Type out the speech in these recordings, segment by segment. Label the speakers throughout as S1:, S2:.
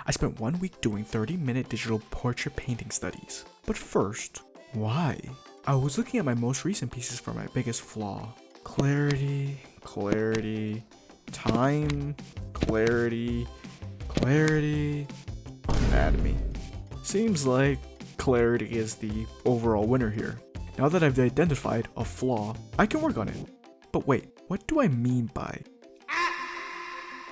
S1: I spent 1 week doing 30-minute digital portrait painting studies. But first, why? I was looking at my most recent pieces for my biggest flaw. Clarity, time, clarity, anatomy. Seems like clarity is the overall winner here. Now that I've identified a flaw, I can work on it. But wait, what do I mean by?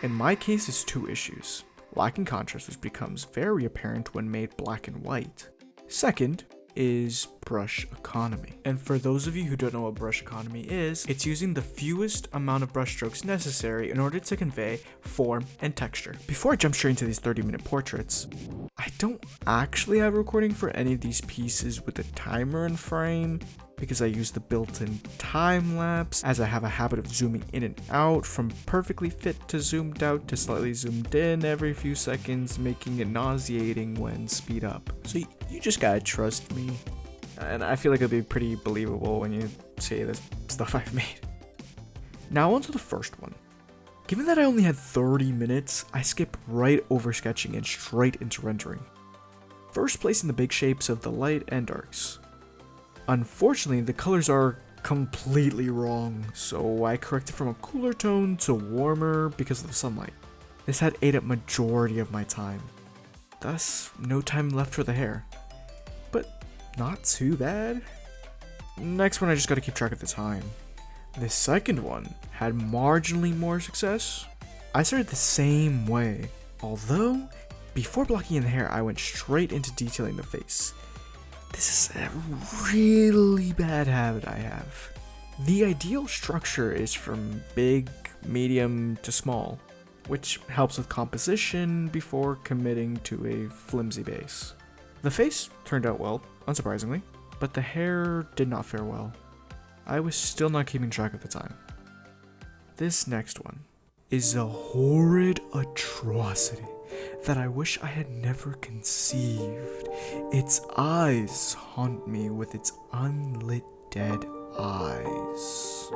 S1: In my case, it's 2 issues. Lacking contrast, which becomes very apparent when made black and white. Second is brush economy. And for those of you who don't know what brush economy is, it's using the fewest amount of brush strokes necessary in order to convey form and texture. Before I jump straight into these 30-minute portraits, I don't actually have a recording for any of these pieces with a timer in frame because I use the built-in time lapse, as I have a habit of zooming in and out from perfectly fit to zoomed out to slightly zoomed in every few seconds, making it nauseating when speed up. So you just gotta trust me. And I feel like it'll be pretty believable when you say this stuff I've made. Now onto the first one. Given that I only had 30 minutes, I skip right over sketching and straight into rendering. First placing the big shapes of the light and darks. Unfortunately, the colors are completely wrong, so I corrected from a cooler tone to warmer because of the sunlight. This had ate up majority of my time. Thus, no time left for the hair. But not too bad. Next one, I just gotta keep track of the time. The second one had marginally more success. I started the same way, although before blocking in the hair, I went straight into detailing the face. This is a really bad habit I have. The ideal structure is from big, medium to small, which helps with composition before committing to a flimsy base. The face turned out well, unsurprisingly, but the hair did not fare well. I was still not keeping track of the time. This next one is a horrid atrocity that I wish I had never conceived. Its eyes haunt me with its unlit dead eyes.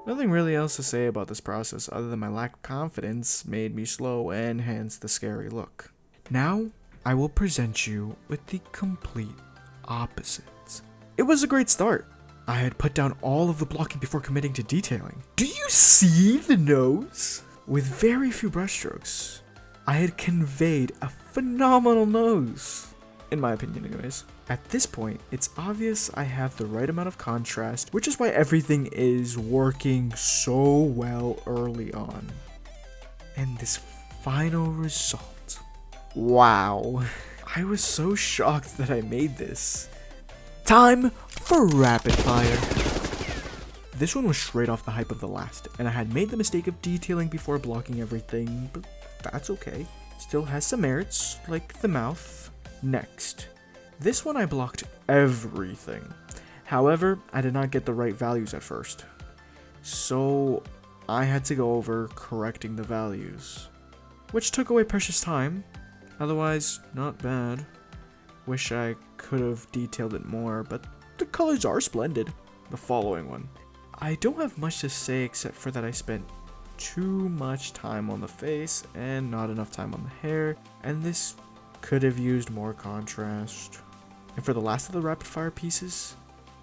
S1: Nothing really else to say about this process other than my lack of confidence made me slow and hence the scary look. Now, I will present you with the complete opposites. It was a great start. I had put down all of the blocking before committing to detailing. Do you see the nose? With very few brushstrokes, I had conveyed a phenomenal nose. In my opinion, anyways. At this point, it's obvious I have the right amount of contrast, which is why everything is working so well early on. And this final result. Wow. I was so shocked that I made this. Time for rapid fire. This one was straight off the hype of the last, and I had made the mistake of detailing before blocking everything, but that's okay. Still has some merits, like the mouth. Next. This one I blocked everything. However, I did not get the right values at first. So I had to go over correcting the values, which took away precious time. Otherwise, not bad. Wish I could have detailed it more, but the colors are splendid. The following one. I don't have much to say except for that I spent too much time on the face and not enough time on the hair, and this could have used more contrast. And for the last of the rapid fire pieces,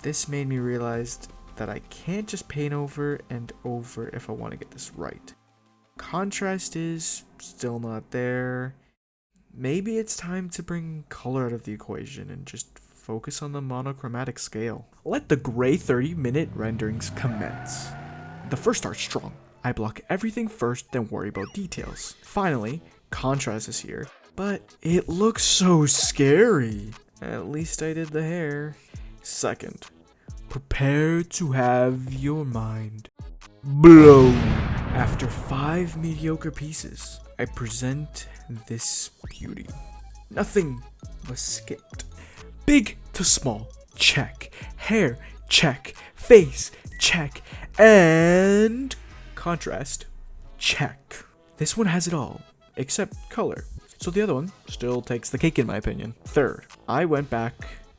S1: this made me realize that I can't just paint over and over if I want to get this right. Contrast is still not there. Maybe it's time to bring color out of the equation and just focus on the monochromatic scale. Let the gray 30-minute renderings commence. The first starts strong. I block everything first, then worry about details. Finally, contrast is here, but it looks so scary. At least I did the hair. Second, prepare to have your mind blown. After 5 mediocre pieces, I present this beauty. Nothing was skipped. Big to small, check. Hair, check. Face, check. And contrast, check. This one has it all, except color. So the other one still takes the cake in my opinion. Third, I went back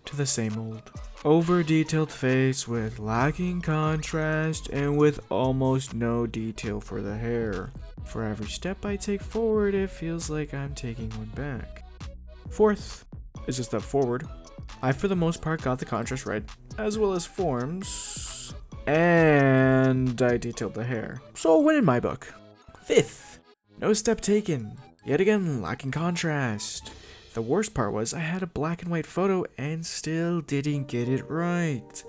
S1: to the same old over-detailed face with lacking contrast and with almost no detail for the hair. For every step I take forward, it feels like I'm taking one back. Fourth is a step forward. I, for the most part, got the contrast right, as well as forms, and I detailed the hair. So a win in my book. Fifth, no step taken. Yet again, lacking contrast. The worst part was I had a black and white photo and still didn't get it right,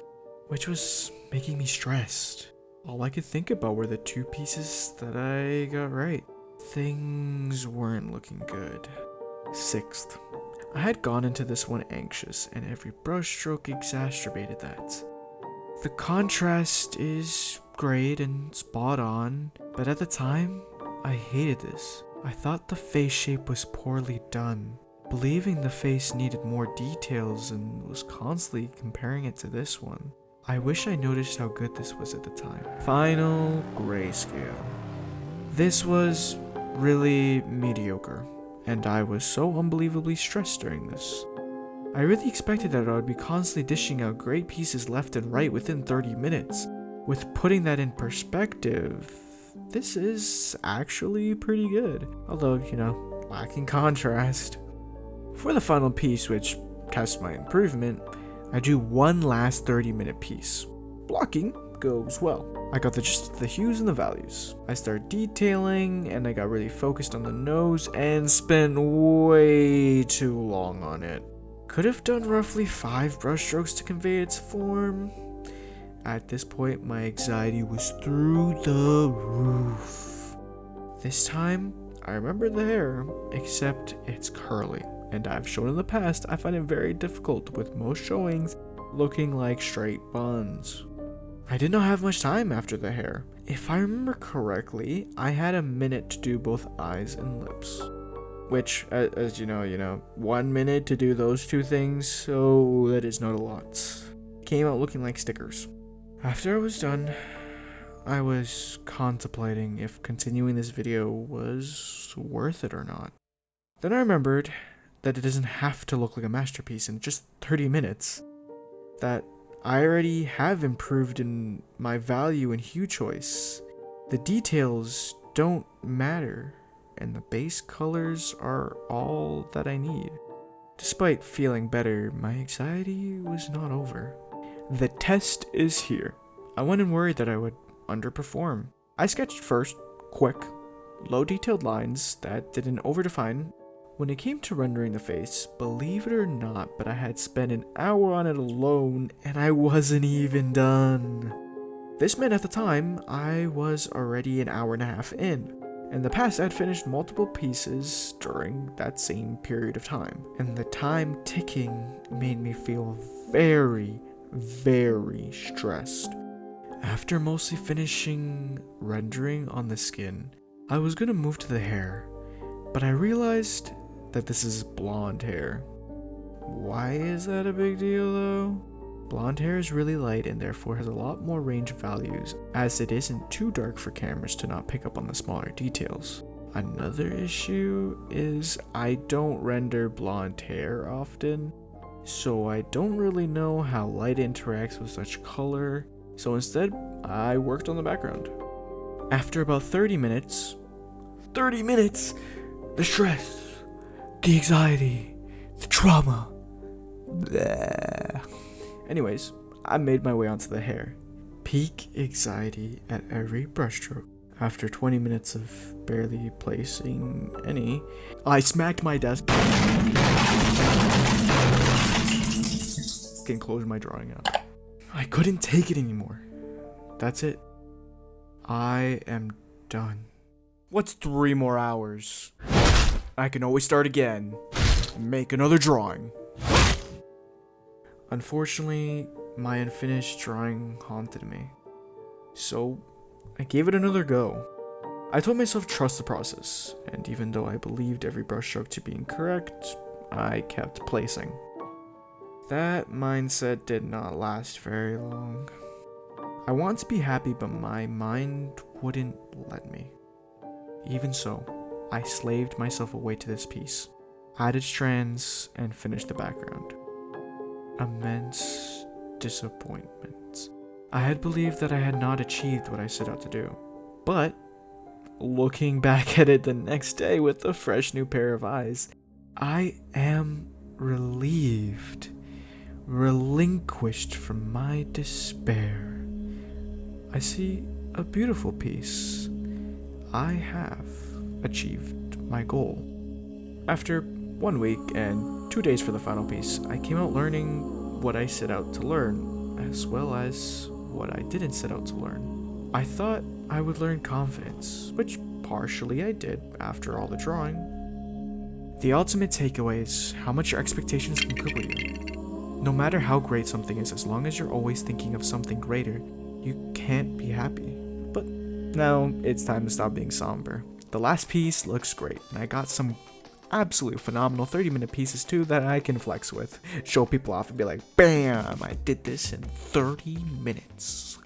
S1: which was making me stressed. All I could think about were the two pieces that I got right. Things weren't looking good. Sixth, I had gone into this one anxious, and every brushstroke exacerbated that. The contrast is great and spot on, but at the time, I hated this. I thought the face shape was poorly done, believing the face needed more details and was constantly comparing it to this one. I wish I noticed how good this was at the time. Final grayscale. This was really mediocre, and I was so unbelievably stressed during this. I really expected that I would be constantly dishing out great pieces left and right within 30 minutes. With putting that in perspective, this is actually pretty good, although, lacking contrast. For the final piece, which tests my improvement, I do one last 30-minute piece. Blocking goes well. I got the gist of the hues and the values. I started detailing, and I got really focused on the nose and spent way too long on it. Could have done roughly 5 brushstrokes to convey its form. At this point, my anxiety was through the roof. This time, I remember the hair, except it's curly, and I've shown in the past I find it very difficult with most showings looking like straight buns. I did not have much time after the hair. If I remember correctly, I had a minute to do both eyes and lips. Which, as you know, 1 minute to do those two things, so that is not a lot. Came out looking like stickers. After I was done, I was contemplating if continuing this video was worth it or not. Then I remembered that it doesn't have to look like a masterpiece in just 30 minutes. That I already have improved in my value and hue choice. The details don't matter, and the base colors are all that I need. Despite feeling better, my anxiety was not over. The test is here. I went in worried that I would underperform. I sketched first, quick, low detailed lines that didn't overdefine. When it came to rendering the face, believe it or not, but I had spent an hour on it alone and I wasn't even done. This meant at the time, I was already an hour and a half in. In the past, I'd finished multiple pieces during that same period of time, and the time ticking made me feel very, very stressed. After mostly finishing rendering on the skin, I was gonna move to the hair, but I realized that this is blonde hair. Why is that a big deal though? Blonde hair is really light and therefore has a lot more range of values, as it isn't too dark for cameras to not pick up on the smaller details. Another issue is I don't render blonde hair often, so I don't really know how light interacts with such color, so instead I worked on the background. After about 30 minutes, the stress, the anxiety, the trauma, bleh. Anyways, I made my way onto the hair. Peak anxiety at every brushstroke. After 20 minutes of barely placing any, I smacked my desk and closed my drawing out. I couldn't take it anymore. That's it. I am done. What's 3 more hours? I can always start again and make another drawing. Unfortunately, my unfinished drawing haunted me. So, I gave it another go. I told myself to trust the process, and even though I believed every brushstroke to be incorrect, I kept placing. That mindset did not last very long. I wanted to be happy, but my mind wouldn't let me. Even so, I slaved myself away to this piece, added strands, and finished the background. Immense disappointment. I had believed that I had not achieved what I set out to do, but looking back at it the next day with a fresh new pair of eyes, I am relieved, relinquished from my despair. I see a beautiful piece. I have achieved my goal. After 1 week and 2 days for the final piece, I came out learning what I set out to learn, as well as what I didn't set out to learn. I thought I would learn confidence, which partially I did after all the drawing. The ultimate takeaway is how much your expectations can cripple you. No matter how great something is, as long as you're always thinking of something greater, you can't be happy. But now it's time to stop being somber. The last piece looks great, and I got some absolutely phenomenal 30-minute pieces too that I can flex with. Show people off and be like, bam, I did this in 30 minutes.